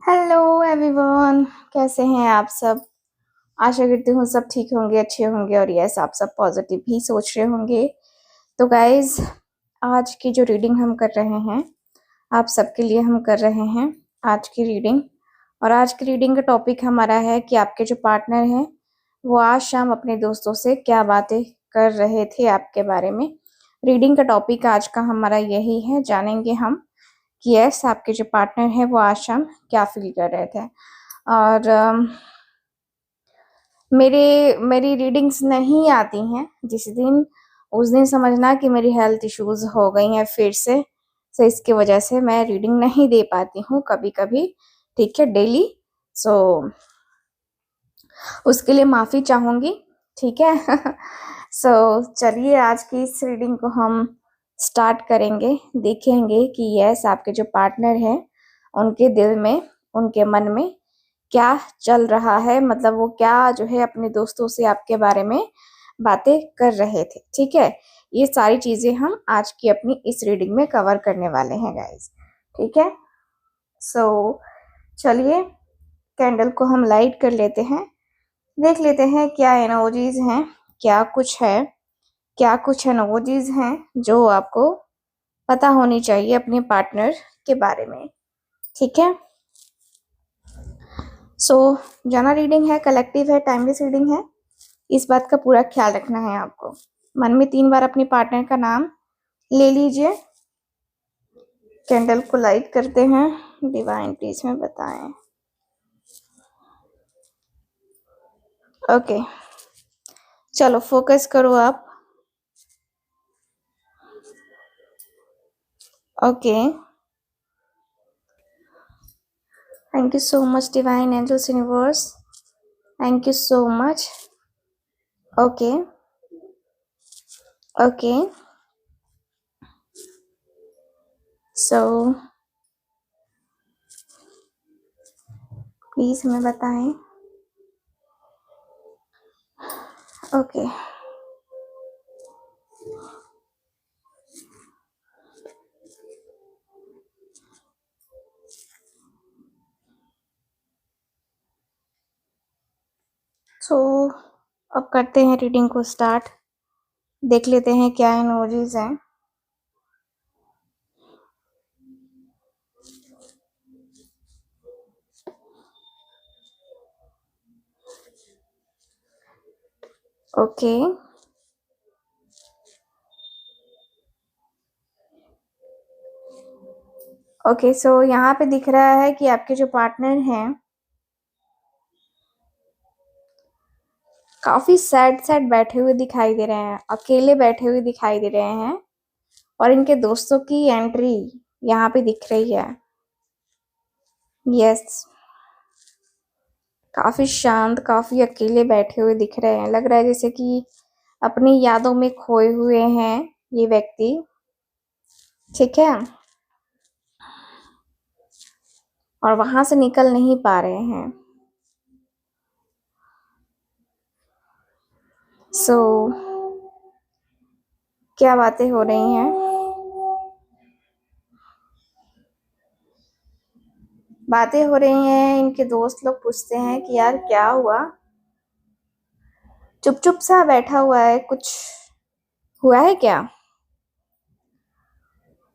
Hello everyone, कैसे हैं आप सब। आशा करती हूँ सब ठीक होंगे, अच्छे होंगे और यस आप सब पॉजिटिव ही सोच रहे होंगे। तो गाइज, आज की जो रीडिंग हम कर रहे हैं, आप सबके लिए हम कर रहे हैं आज की रीडिंग। और आज की रीडिंग का टॉपिक हमारा है कि आपके जो पार्टनर हैं वो आज शाम अपने दोस्तों से क्या बातें कर रहे थे आपके बारे में। रीडिंग का टॉपिक आज का हमारा यही है, जानेंगे हम कि यस आपके जो पार्टनर है वो आज शाम क्या फील कर रहे थे। और मेरी रीडिंग्स नहीं आती हैं जिस दिन, उस दिन समझना कि मेरी हेल्थ इश्यूज हो गई हैं फिर से। सो इसकी वजह से मैं रीडिंग नहीं दे पाती हूँ कभी कभी, ठीक है, डेली। सो उसके लिए माफ़ी चाहूँगी, ठीक है। सो चलिए आज की इस रीडिंग को हम स्टार्ट करेंगे। देखेंगे कि यस आपके जो पार्टनर हैं उनके दिल में, उनके मन में क्या चल रहा है, मतलब वो क्या जो है अपने दोस्तों से आपके बारे में बातें कर रहे थे, ठीक है। ये सारी चीजें हम आज की अपनी इस रीडिंग में कवर करने वाले हैं गाइस, ठीक है। सो चलिए कैंडल को हम लाइट कर लेते हैं, देख लेते हैं क्या एनर्जीज हैं, क्या कुछ है, क्या कुछ एनर्जीज हैं जो आपको पता होनी चाहिए अपने पार्टनर के बारे में, ठीक है। सो जाना रीडिंग है, कलेक्टिव है, टाइमलेस रीडिंग है, इस बात का पूरा ख्याल रखना है आपको। मन में 3 बार अपने पार्टनर का नाम ले लीजिए। कैंडल को लाइट करते हैं, डिवाइन प्लीज में बताएं। ओके, चलो फोकस करो आप। Okay, thank you so much divine angels universe, thank you so much. Okay okay, so please हमें बताएं। ओके, सो अब करते हैं रीडिंग को स्टार्ट, देख लेते हैं क्या एनर्जीज हैं। ओके ओके, सो यहाँ पे दिख रहा है कि आपके जो पार्टनर हैं काफी सैड सैड बैठे हुए दिखाई दे रहे हैं, अकेले बैठे हुए दिखाई दे रहे हैं। और इनके दोस्तों की एंट्री यहाँ पे दिख रही है। यस, काफी शांत, काफी अकेले बैठे हुए दिख रहे हैं। लग रहा है जैसे कि अपनी यादों में खोए हुए हैं ये व्यक्ति, ठीक है, और वहां से निकल नहीं पा रहे हैं। सो क्या बातें हो रही हैं, बातें हो रही हैं। इनके दोस्त लोग पूछते हैं कि यार क्या हुआ, चुप चुप सा बैठा हुआ है, कुछ हुआ है क्या।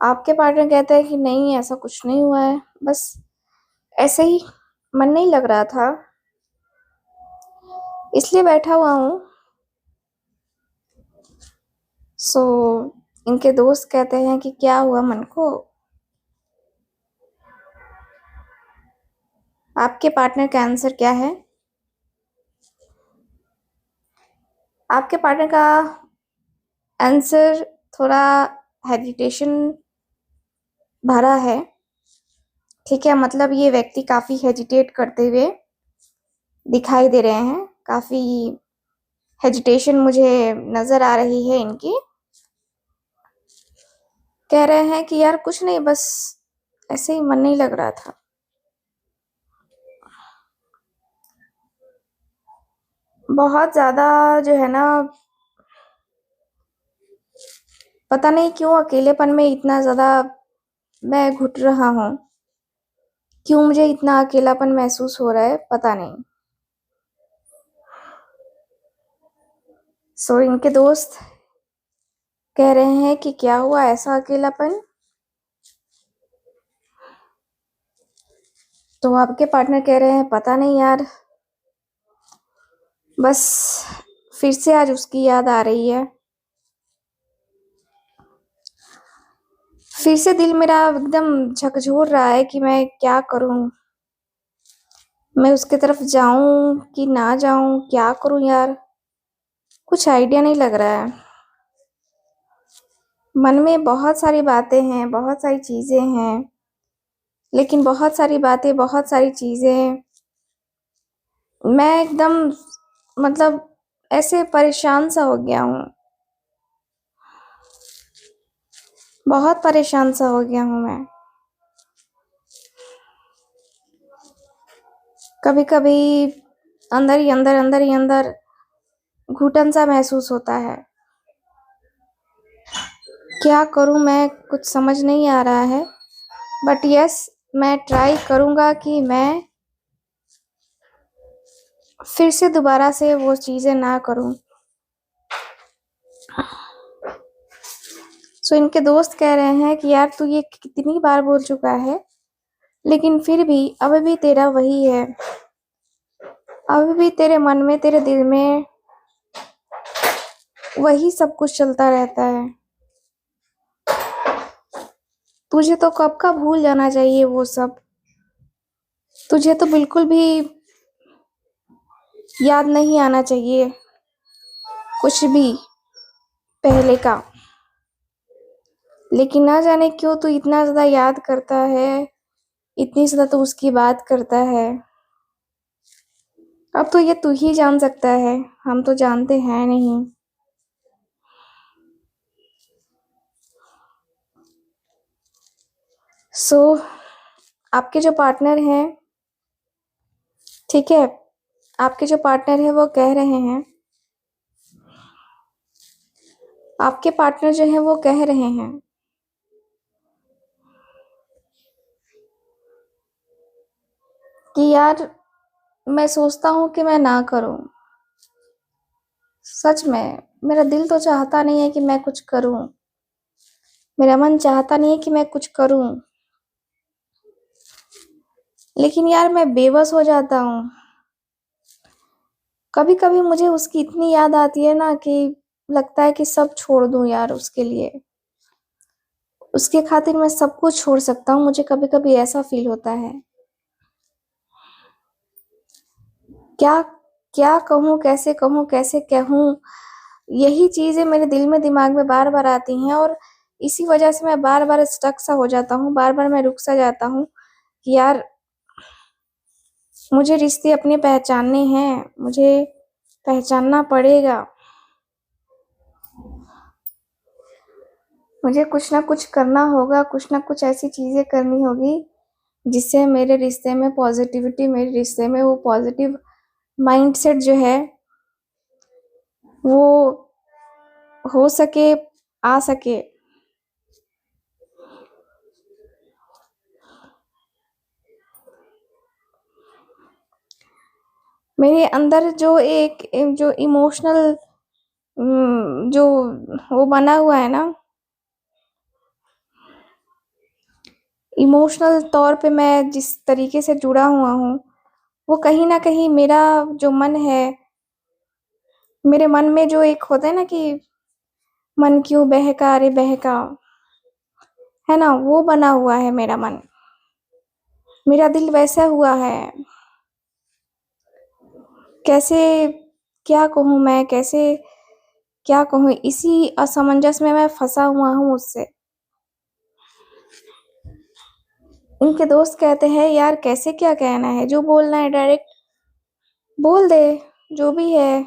आपके पार्टनर कहते हैं कि नहीं ऐसा कुछ नहीं हुआ है, बस ऐसे ही मन नहीं लग रहा था इसलिए बैठा हुआ हूँ। सो इनके दोस्त कहते हैं कि क्या हुआ मन को। आपके पार्टनर का आंसर क्या है। आपके पार्टनर का आंसर थोड़ा हेजिटेशन भरा है, ठीक है। मतलब ये व्यक्ति काफी हेजिटेट करते हुए दिखाई दे रहे हैं, काफी हेजिटेशन मुझे नजर आ रही है इनकी। कह रहे हैं कि यार कुछ नहीं, बस ऐसे ही मन नहीं लग रहा था। बहुत ज्यादा जो है ना, पता नहीं क्यों अकेलेपन में इतना ज्यादा मैं घुट रहा हूँ। क्यों मुझे इतना अकेलापन महसूस हो रहा है पता नहीं। सो इनके दोस्त कह रहे हैं कि क्या हुआ ऐसा अकेलापन, तो आपके पार्टनर कह रहे हैं पता नहीं यार, बस फिर से आज उसकी याद आ रही है। फिर से दिल मेरा एकदम झकझोर रहा है कि मैं क्या करूं, मैं उसके तरफ जाऊं कि ना जाऊं, क्या करूं यार, कुछ आइडिया नहीं लग रहा है। मन में बहुत सारी बातें हैं, बहुत सारी चीजें हैं, लेकिन बहुत सारी बातें, बहुत सारी चीजें, मैं एकदम मतलब ऐसे परेशान सा हो गया हूँ, बहुत परेशान सा हो गया हूँ मैं। कभी कभी अंदर ही अंदर घुटन सा महसूस होता है। क्या करूं मैं, कुछ समझ नहीं आ रहा है। बट यस, मैं ट्राई करूंगा कि मैं फिर से दोबारा से वो चीजें ना करूं। सो इनके दोस्त कह रहे हैं कि यार तू ये कितनी बार बोल चुका है, लेकिन फिर भी अभी भी तेरा वही है, अभी भी तेरे मन में, तेरे दिल में वही सब कुछ चलता रहता है। तुझे तो कब का भूल जाना चाहिए वो सब, तुझे तो बिल्कुल भी याद नहीं आना चाहिए कुछ भी पहले का। लेकिन ना जाने क्यों तू इतना ज्यादा याद करता है, इतनी ज्यादा तू उसकी बात करता है। अब तो ये तू ही जान सकता है, हम तो जानते हैं नहीं। सो आपके जो पार्टनर हैं, ठीक है, आपके जो पार्टनर है वो कह रहे हैं, आपके पार्टनर जो है वो कह रहे हैं कि यार मैं सोचता हूँ कि मैं ना करूँ। सच में मेरा दिल तो चाहता नहीं है कि मैं कुछ करूँ, मेरा मन चाहता नहीं है कि मैं कुछ करूँ, लेकिन यार मैं बेबस हो जाता हूँ। कभी कभी मुझे उसकी इतनी याद आती है ना कि लगता है कि सब छोड़ दूं यार उसके लिए, उसके खातिर मैं सब कुछ छोड़ सकता हूँ, मुझे कभी कभी ऐसा फील होता है। क्या क्या कहूँ, कैसे कहूँ, कैसे कहूँ, यही चीजें मेरे दिल में, दिमाग में बार बार आती हैं, और इसी वजह से मैं बार बार स्टक सा हो जाता हूँ, बार बार मैं रुक सा जाता हूँ कि यार मुझे रिश्ते अपने पहचानने हैं, मुझे पहचानना पड़ेगा, मुझे कुछ ना कुछ करना होगा, कुछ ना कुछ ऐसी चीजें करनी होगी जिससे मेरे रिश्ते में पॉजिटिविटी, मेरे रिश्ते में वो पॉजिटिव माइंडसेट जो है वो हो सके, आ सके। मेरे अंदर जो एक जो इमोशनल जो वो बना हुआ है ना, इमोशनल तौर पे मैं जिस तरीके से जुड़ा हुआ हूँ, वो कहीं ना कहीं मेरा जो मन है, मेरे मन में जो एक होता है ना कि मन क्यों बहका रे बहका, है ना, वो बना हुआ है मेरा मन, मेरा दिल वैसा हुआ है। कैसे, क्या कहूँ मैं, कैसे क्या कहूँ, इसी असमंजस में मैं फंसा हुआ हूँ उससे। इनके दोस्त कहते हैं यार कैसे क्या कहना है, जो बोलना है डायरेक्ट बोल दे, जो भी है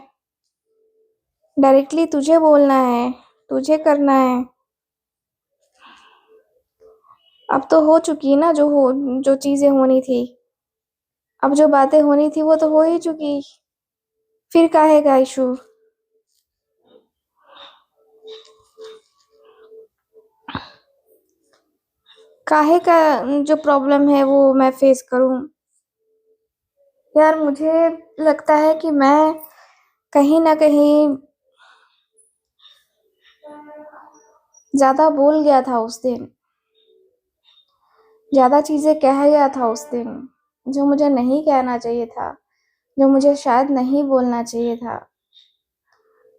डायरेक्टली तुझे बोलना है, तुझे करना है। अब तो हो चुकी ना जो चीजें होनी थी, अब जो बातें होनी थी वो तो हो ही चुकी, फिर काहे का इशू। काहे का जो प्रॉब्लम है वो मैं फेस करूं? यार मुझे लगता है कि मैं कहीं ना कहीं ज्यादा बोल गया था उस दिन, ज्यादा चीजें कह गया था उस दिन, जो मुझे नहीं कहना चाहिए था, जो मुझे शायद नहीं बोलना चाहिए था।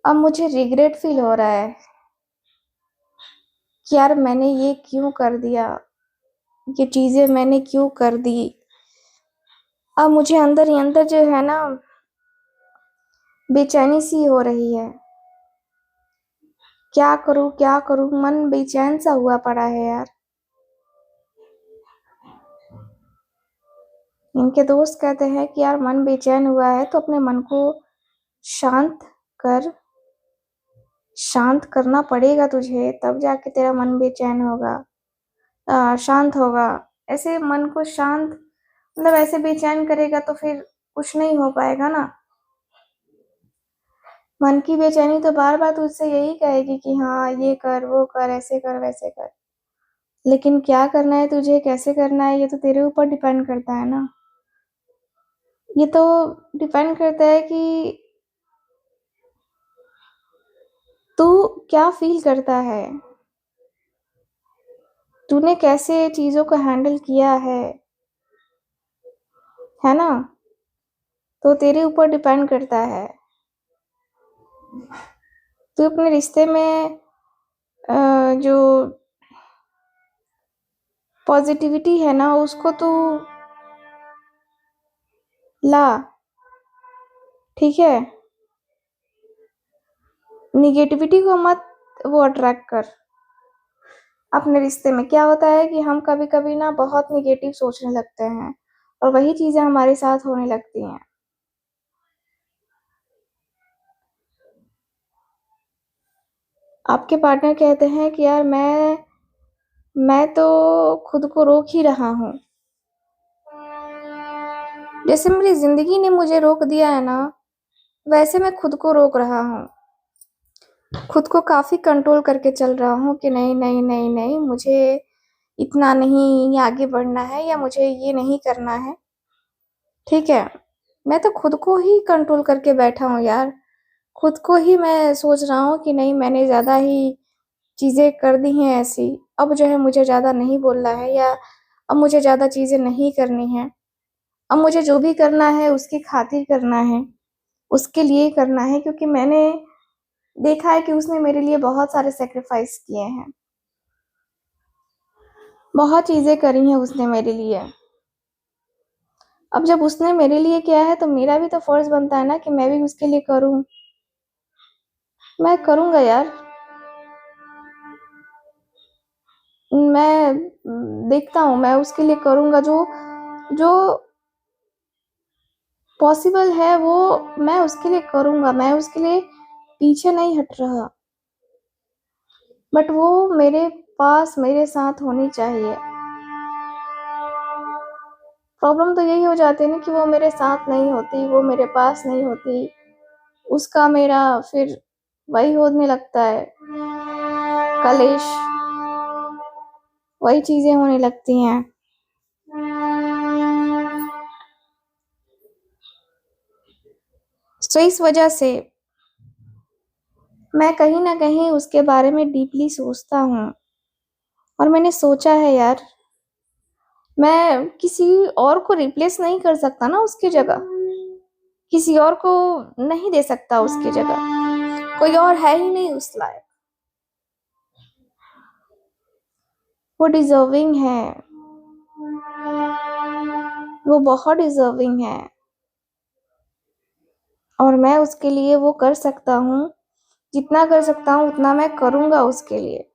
अब मुझे रिग्रेट फील हो रहा है कि यार मैंने ये क्यों कर दिया, ये चीजें मैंने क्यों कर दी। अब मुझे अंदर ही अंदर जो है ना, बेचैनी सी हो रही है। क्या करूं, मन बेचैन सा हुआ पड़ा है यार। इनके दोस्त कहते हैं कि यार मन बेचैन हुआ है तो अपने मन को शांत कर, शांत करना पड़ेगा तुझे, तब जाके तेरा मन बेचैन होगा, शांत होगा। ऐसे मन को शांत, मतलब ऐसे बेचैन करेगा तो फिर कुछ नहीं हो पाएगा ना। मन की बेचैनी तो बार बार तुझसे यही कहेगी कि हाँ ये कर, वो कर, ऐसे कर, वैसे कर। लेकिन क्या करना है तुझे, कैसे करना है, ये तो तेरे ऊपर डिपेंड करता है ना। ये तो डिपेंड करता है कि तू क्या फील करता है, तूने कैसे चीजों को हैंडल किया है ना। तो तेरे ऊपर डिपेंड करता है। तू अपने रिश्ते में जो पॉजिटिविटी है ना उसको तू ला, ठीक है। निगेटिविटी को मत वो अट्रैक्ट कर। अपने रिश्ते में क्या होता है कि हम कभी कभी ना बहुत निगेटिव सोचने लगते हैं और वही चीजें हमारे साथ होने लगती हैं। आपके पार्टनर कहते हैं कि यार मैं तो खुद को रोक ही रहा हूँ, जैसे मेरी जिंदगी ने मुझे रोक दिया है ना, वैसे मैं खुद को रोक रहा हूँ। खुद को काफी कंट्रोल करके चल रहा हूँ कि नहीं नहीं नहीं नहीं, मुझे इतना नहीं आगे बढ़ना है या मुझे ये नहीं करना है, ठीक है। मैं तो खुद को ही कंट्रोल करके बैठा हूँ यार। खुद को ही मैं सोच रहा हूँ कि नहीं, मैंने ज्यादा ही चीजें कर दी हैं ऐसी। अब जो है मुझे ज्यादा नहीं बोलना है, या अब मुझे ज्यादा चीजें नहीं करनी है। अब मुझे जो भी करना है उसकी खातिर करना है, उसके लिए करना है, क्योंकि मैंने देखा है कि उसने मेरे लिए बहुत सारे सेक्रीफाइस किए हैं, बहुत चीजें करी हैं उसने मेरे लिए। अब जब उसने मेरे लिए किया है तो मेरा भी तो फर्ज बनता है ना कि मैं भी उसके लिए करूं। मैं करूंगा यार। मैं देखता हूँ, मैं उसके लिए करूंगा जो जो पॉसिबल है वो मैं उसके लिए करूंगा। मैं उसके लिए पीछे नहीं हट रहा, बट वो मेरे पास मेरे साथ होनी चाहिए। प्रॉब्लम तो यही हो जाती है ना कि वो मेरे साथ नहीं होती, वो मेरे पास नहीं होती, उसका मेरा फिर वही होने लगता है, कलेश, वही चीजें होने लगती हैं। तो इस वजह से मैं कहीं ना कहीं उसके बारे में डीपली सोचता हूँ। और मैंने सोचा है यार, मैं किसी और को रिप्लेस नहीं कर सकता ना उसकी जगह, किसी और को नहीं दे सकता उसकी जगह, कोई और है ही नहीं उस लायक। वो डिजर्विंग है, वो बहुत डिजर्विंग है, और मैं उसके लिए वो कर सकता हूँ, जितना कर सकता हूँ उतना मैं करूंगा उसके लिए।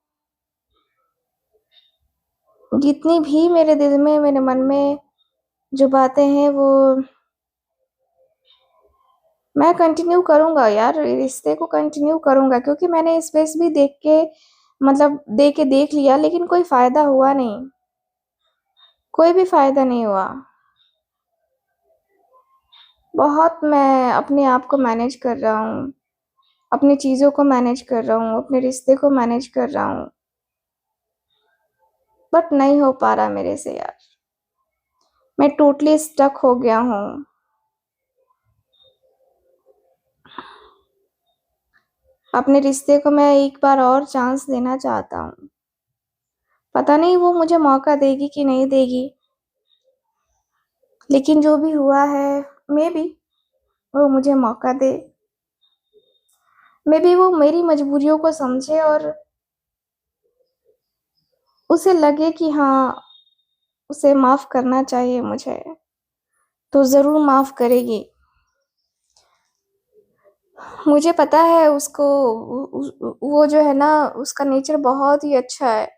जितनी भी मेरे दिल में, मेरे मन में जो बातें हैं वो मैं कंटिन्यू करूंगा यार, रिश्ते को कंटिन्यू करूंगा, क्योंकि मैंने इस फेस भी देख के, मतलब दे के देख लिया, लेकिन कोई फायदा हुआ नहीं, कोई भी फायदा नहीं हुआ। बहुत मैं अपने आप को मैनेज कर रहा हूँ, अपनी चीजों को मैनेज कर रहा हूँ, अपने रिश्ते को मैनेज कर रहा हूँ, बट नहीं हो पा रहा मेरे से यार। मैं टोटली स्टक हो गया हूँ। अपने रिश्ते को मैं एक बार और चांस देना चाहता हूँ। पता नहीं वो मुझे मौका देगी कि नहीं देगी, लेकिन जो भी हुआ है मे बी वो मुझे मौका दे। मे बी वो मेरी मजबूरियों को समझे और उसे लगे कि हाँ, उसे माफ करना चाहिए मुझे, तो जरूर माफ करेगी। मुझे पता है उसको, वो जो है ना, उसका नेचर बहुत ही अच्छा है।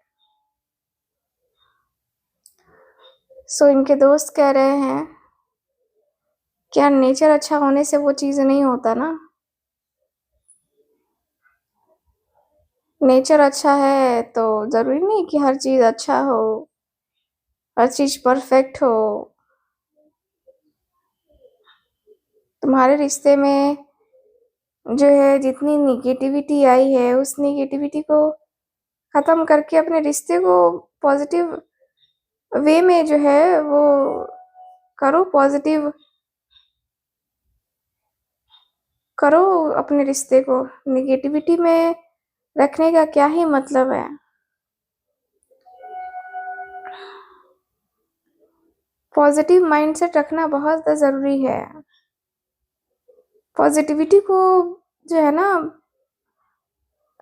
सो इनके दोस्त कह रहे हैं क्या नेचर अच्छा होने से वो चीज़ नहीं होता ना। नेचर अच्छा है तो ज़रूरी नहीं कि हर चीज़ अच्छा हो, हर चीज़ परफेक्ट हो। तुम्हारे रिश्ते में जो है जितनी निगेटिविटी आई है, उस निगेटिविटी को ख़त्म करके अपने रिश्ते को पॉजिटिव वे में जो है वो करो, पॉजिटिव करो अपने रिश्ते को। निगेटिविटी में रखने का क्या ही मतलब है। पॉजिटिव माइंडसेट रखना बहुत ज़्यादा ज़रूरी है। पॉजिटिविटी को जो है ना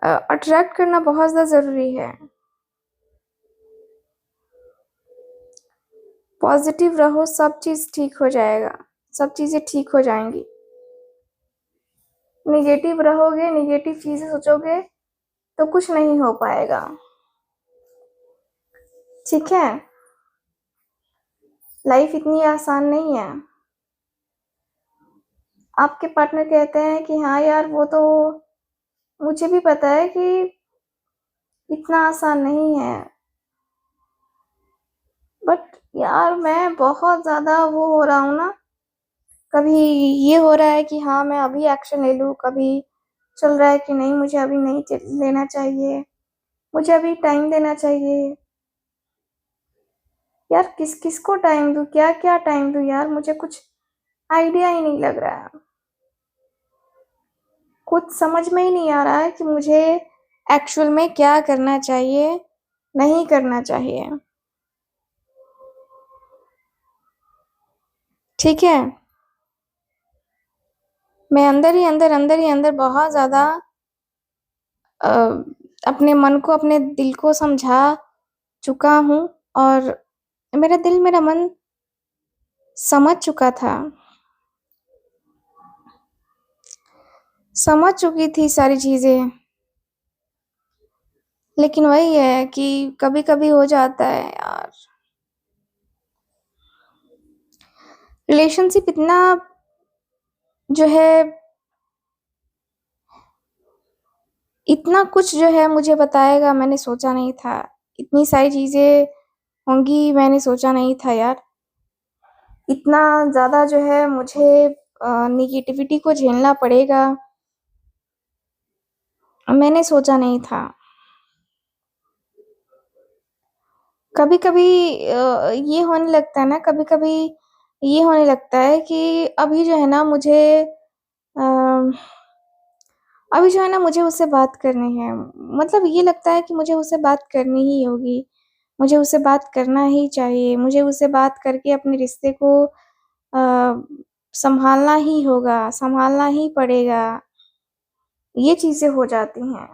अट्रैक्ट करना बहुत ज़्यादा ज़रूरी है। पॉजिटिव रहो, सब चीज़ ठीक हो जाएगा, सब चीज़ें ठीक हो जाएंगी। निगेटिव रहोगे, निगेटिव चीज़ें सोचोगे तो कुछ नहीं हो पाएगा। ठीक है, लाइफ इतनी आसान नहीं है। आपके पार्टनर कहते हैं कि हाँ यार, वो तो मुझे भी पता है कि इतना आसान नहीं है, बट यार मैं बहुत ज़्यादा वो हो रहा हूँ ना। कभी ये हो रहा है कि हाँ मैं अभी एक्शन ले लूँ, कभी चल रहा है कि नहीं मुझे अभी नहीं लेना चाहिए, मुझे अभी टाइम देना चाहिए। यार किस किस को टाइम दूँ, क्या क्या टाइम दूँ यार, मुझे कुछ आइडिया ही नहीं लग रहा है। कुछ समझ में ही नहीं आ रहा है कि मुझे एक्चुअल में क्या करना चाहिए, नहीं करना चाहिए। ठीक है, मैं अंदर ही अंदर बहुत ज़्यादा अपने मन को, अपने दिल को समझा चुका हूँ और मेरा दिल, मेरा मन समझ चुका था, समझ चुकी थी सारी चीज़ें। लेकिन वही है कि कभी-कभी हो जाता है यार। रिलेशनशिप इतना जो है, इतना कुछ जो है मुझे बताएगा, मैंने सोचा नहीं था। इतनी सारी चीज़ें होंगी, मैंने सोचा नहीं था यार। इतना ज़्यादा जो है मुझे नेगेटिविटी को झेलना पड़ेगा, मैंने सोचा नहीं था। कभी-कभी ये होने लगता है ना, कभी-कभी ये होने लगता है कि अभी जो है ना मुझे अ, अभी जो है ना मुझे उससे बात करनी है। मतलब ये लगता है कि मुझे उससे बात करनी ही होगी, मुझे उससे बात करना ही चाहिए, मुझे उससे बात करके अपने रिश्ते को सँभालना ही होगा, सँभालना ही पड़ेगा। ये चीज़ें हो जाती हैं।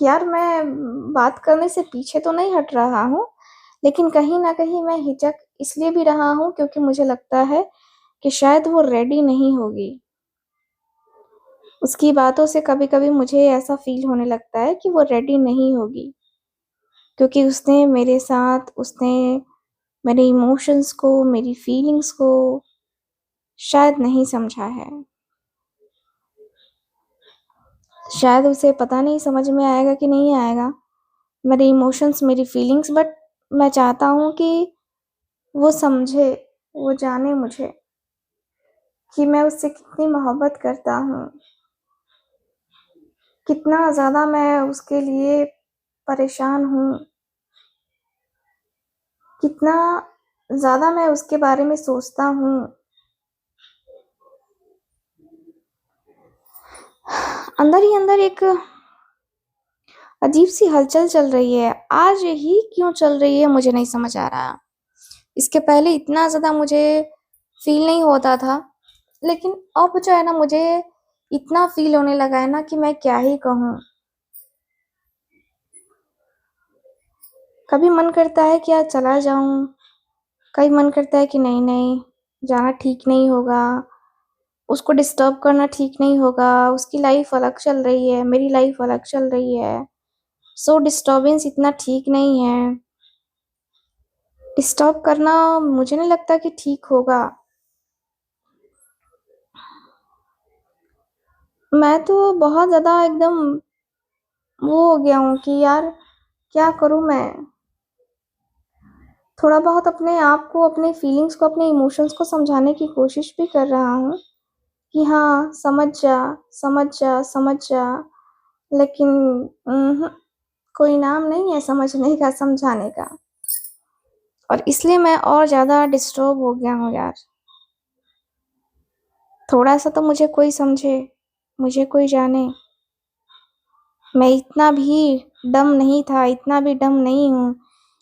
यार मैं बात करने से पीछे तो नहीं हट रहा हूँ, लेकिन कहीं न कहीं मैं हिचक इसलिए भी रहा हूँ क्योंकि मुझे लगता है कि शायद वो रेडी नहीं होगी। उसकी बातों से कभी-कभी मुझे ऐसा फ़ील होने लगता है कि वो रेडी नहीं होगी, क्योंकि उसने मेरे साथ, उसने मेरे इमोशंस को, मेरी फीलिंग्स को शायद नहीं समझा है। शायद उसे पता नहीं समझ में आएगा कि नहीं आएगा, मेरे इमोशंस, मेरी फीलिंग्स, बट मैं चाहता हूँ कि वो समझे, वो जाने मुझे कि मैं उससे कितनी मोहब्बत करता हूँ, कितना ज़्यादा मैं उसके लिए परेशान हूँ, कितना ज़्यादा मैं उसके बारे में सोचता हूँ। अंदर ही अंदर एक अजीब-सी हलचल चल रही है। आज ही क्यों चल रही है मुझे नहीं समझ आ रहा। इसके पहले इतना ज़्यादा मुझे फ़ील नहीं होता था, लेकिन अब जो है ना मुझे इतना फ़ील होने लगा है ना कि मैं क्या ही कहूँ। कभी मन करता है कि आज चला जाऊँ, कभी मन करता है कि नहीं, जाना ठीक नहीं होगा, उसको डिस्टर्ब करना ठीक नहीं होगा, उसकी लाइफ़ अलग चल रही है, मेरी लाइफ़ अलग चल रही है। सो डिस्टर्बेंस इतना ठीक नहीं है। डिस्टर्ब करना मुझे नहीं लगता कि ठीक होगा। मैं तो बहुत ज़्यादा एकदम वो हो गया हूँ कि यार क्या करूँ मैं? थोड़ा बहुत अपने आप को, अपने फीलिंग्स को, अपने इमोशंस को समझाने की कोशिश भी कर रहा हूँ कि हाँ, समझ जा, समझ जा, समझ जा। लेकिन कोई नाम नहीं है समझने का, समझाने का। और इसलिए मैं और ज़्यादा डिस्टर्ब हो गया हूँ यार। थोड़ा-सा तो मुझे कोई समझे, मुझे कोई जाने। मैं इतना भी डम नहीं था, इतना भी डम नहीं हूँ,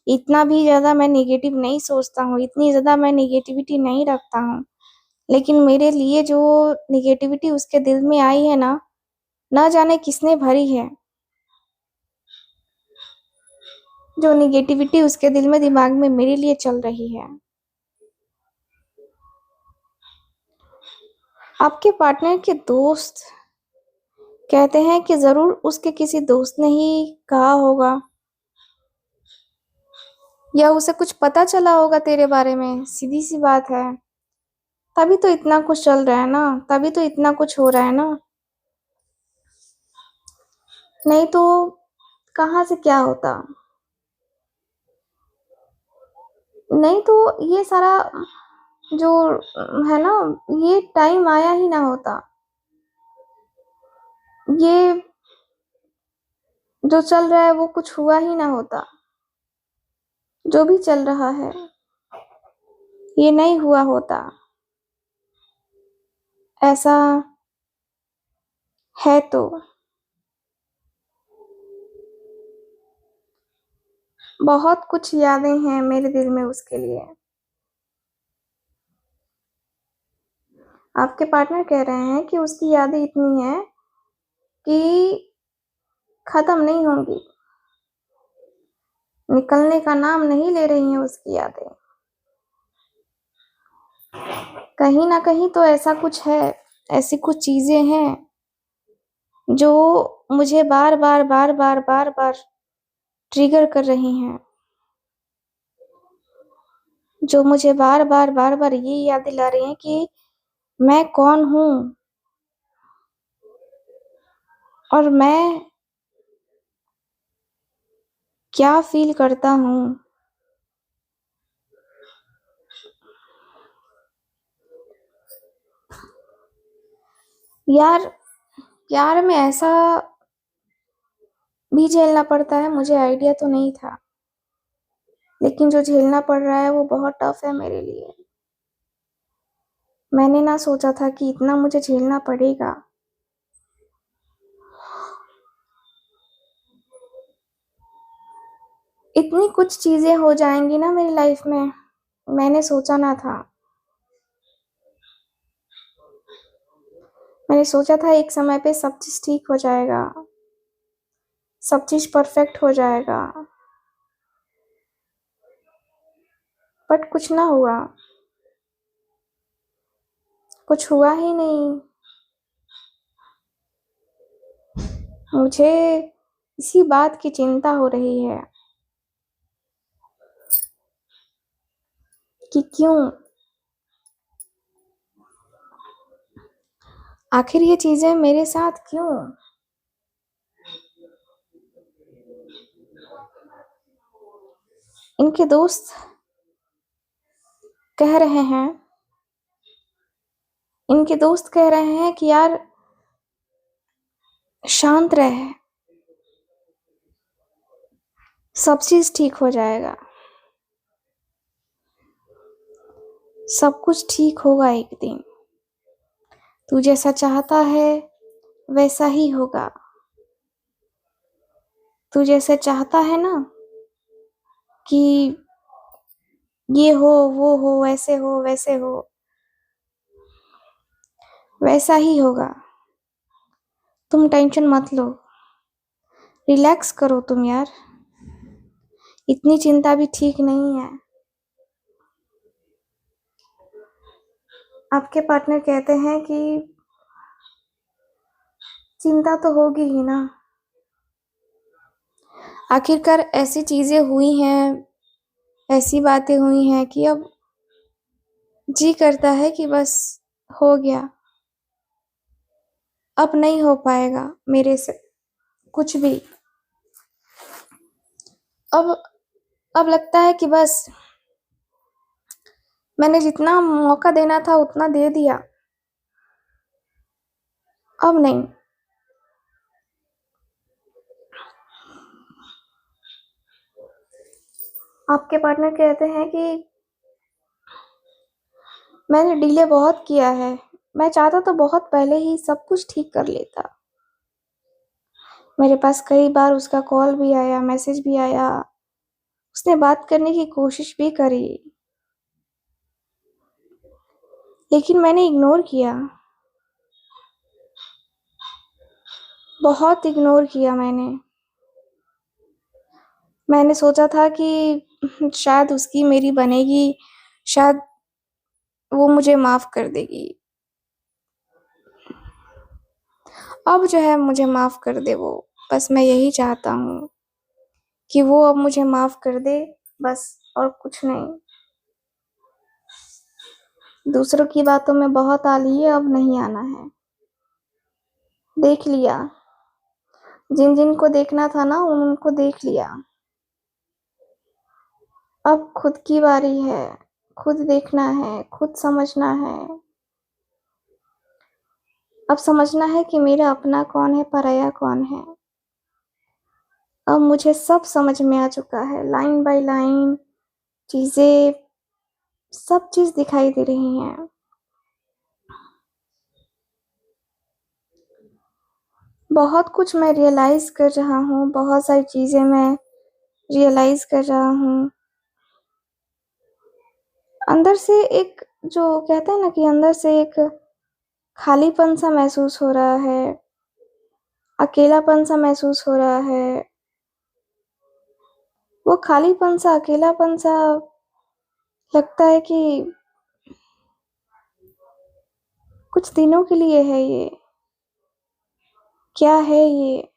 इतना भी ज़्यादा मैं नेगेटिव नहीं सोचता हूँ, इतनी ज़्यादा मैं नेगेटिविटी नहीं रखता हूँ। लेकिन मेरे लिए जो नेगेटिविटी उसके दिल में आई है ना जाने किसने भरी है। जो नेगेटिविटी उसके दिल में, दिमाग में मेरे लिए चल रही है। आपके पार्टनर के दोस्त कहते हैं कि ज़रूर उसके किसी दोस्त ने ही कहा होगा या उसे कुछ पता चला होगा तेरे बारे में, सीधी-सी बात है। तभी तो इतना कुछ चल रहा है ना, तभी तो इतना कुछ हो रहा है ना। नहीं तो कहाँ से क्या होता? नहीं तो ये सारा जो है ना, ये टाइम आया ही ना होता। ये जो चल रहा है वो कुछ हुआ ही ना होता। जो भी चल रहा है, ये नहीं हुआ होता। ऐसा है तो बहुत कुछ यादें हैं मेरे दिल में उसके लिए। आपके पार्टनर कह रहे हैं कि उसकी यादें इतनी हैं कि खत्म नहीं होंगी। निकलने का नाम नहीं ले रही हैं उसकी यादें। कहीं न कहीं तो ऐसा कुछ है, ऐसी कुछ चीज़ें हैं जो मुझे बार-बार, बार-बार, बार-बार ट्रिगर कर रही हैं। जो मुझे बार-बार, बार-बार ये याद दिला रही हैं कि मैं कौन हूँ और मैं क्या फ़ील करता हूँ। यार, प्यार में ऐसा भी झेलना पड़ता है, मुझे आइडिया तो नहीं था। लेकिन जो झेलना पड़ रहा है वो बहुत टफ़ है मेरे लिए। मैंने ना सोचा था कि इतना मुझे झेलना पड़ेगा। इतनी कुछ चीज़ें हो जाएँगी ना मेरी लाइफ़ में, मैंने सोचा ना था। मैंने सोचा था एक समय पे सब चीज़ ठीक हो जाएगा, सब चीज़ परफ़ेक्ट हो जाएगा, बट कुछ ना हुआ, कुछ हुआ ही नहीं। मुझे इसी बात की चिंता हो रही है कि क्यों? आखिर ये चीज़ें मेरे साथ क्यों? इनके दोस्त कह रहे हैं इनके दोस्त कह रहे हैं कि यार शांत रह, सब चीज ठीक हो जाएगा, सब कुछ ठीक होगा एक दिन। तू जैसा चाहता है वैसा ही होगा। तू जैसे चाहता है ना कि ये हो, वो हो, ऐसे हो, वैसे हो, वैसा ही होगा। तुम टेंशन मत लो, रिलैक्स करो तुम यार, इतनी चिंता भी ठीक नहीं है। आपके पार्टनर कहते हैं कि चिंता तो होगी ही ना, आखिरकार ऐसी चीजें हुई हैं, ऐसी बातें हुई हैं कि अब जी करता है कि बस हो गया, अब नहीं हो पाएगा मेरे से कुछ भी। अब अब लगता है कि बस मैंने जितना मौका देना था उतना दे दिया, अब नहीं। आपके पार्टनर कहते हैं कि मैंने डिले बहुत किया है, मैं चाहता तो बहुत पहले ही सब कुछ ठीक कर लेता। मेरे पास कई बार उसका कॉल भी आया, मैसेज भी आया, उसने बात करने की कोशिश भी करी, लेकिन मैंने इग्नोर किया, बहुत इग्नोर किया मैंने सोचा था कि शायद उसकी मेरी बनेगी, शायद वो मुझे माफ कर देगी। अब जो है मुझे माफ कर दे वो, बस मैं यही चाहता हूँ कि वो अब मुझे माफ कर दे, बस, और कुछ नहीं। दूसरों की बातों में बहुत आ लिए, अब नहीं आना है। देख लिया, जिन जिन को देखना था ना उनको देख लिया, अब खुद की बारी है, खुद देखना है, खुद समझना है। अब समझना है कि मेरा अपना कौन है, पराया कौन है। अब मुझे सब समझ में आ चुका है, लाइन बाय लाइन चीजें, सब चीज दिखाई दे रही हैं। बहुत कुछ मैं रियलाइज कर रहा हूँ, बहुत सारी चीजें मैं रियलाइज कर रहा हूँ। अंदर से एक, जो कहते हैं ना कि अंदर से एक खालीपन सा महसूस हो रहा है, अकेलापन सा महसूस हो रहा है। वो खालीपन सा, अकेलापन सा लगता है कि कुछ दिनों के लिए है ये, क्या है ये।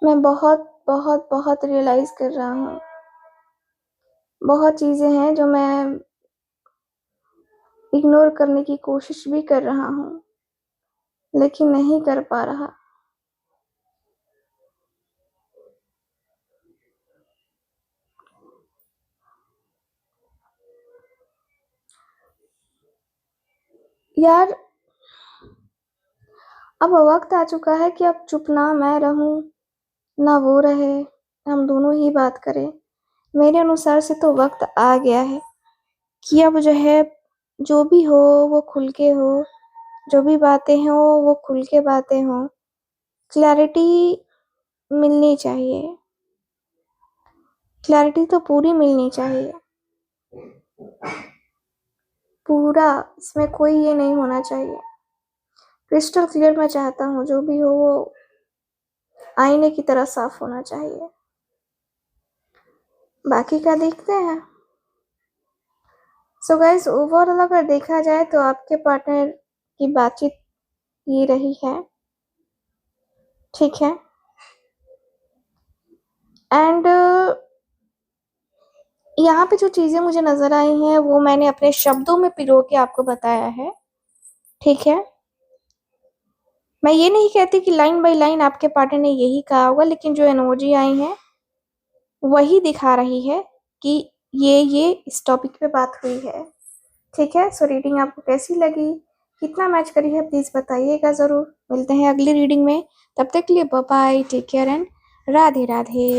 मैं बहुत बहुत बहुत रियलाइज कर रहा हूँ, बहुत चीजें हैं जो मैं इग्नोर करने की कोशिश भी कर रहा हूँ, लेकिन नहीं कर पा रहा। यार, अब वक्त आ चुका है कि अब चुप ना मैं रहूं, ना वो रहे, हम दोनों ही बात करें। मेरे अनुसार से तो वक्त आ गया है कि अब जो है, जो भी हो वो खुल के हो, जो भी बातें हो वो खुल के बातें हो, क्लैरिटी मिलनी चाहिए, क्लैरिटी तो पूरी मिलनी चाहिए, पूरा, इसमें कोई ये नहीं होना चाहिए। क्रिस्टल क्लियर मैं चाहता हूँ, जो भी हो वो आईने की तरह साफ होना चाहिए। बाकी का देखते हैं। सो गाइस, ओवरऑल अगर देखा जाए तो आपके पार्टनर की बातचीत ये रही है, ठीक है। एंड यहाँ पे जो चीजें मुझे नजर आई हैं वो मैंने अपने शब्दों में पिरो के आपको बताया है, ठीक है। मैं ये नहीं कहती कि लाइन बाय लाइन आपके पार्टनर ने यही कहा होगा, लेकिन जो एनर्जी आई है वही दिखा रही है कि ये इस टॉपिक पे बात हुई है, ठीक है। सो रीडिंग आपको कैसी लगी कितना मैच करी है प्लीज बताइएगा जरूर। मिलते हैं अगली रीडिंग में, तब तक के लिए bye bye, take care and Radhe Radhe.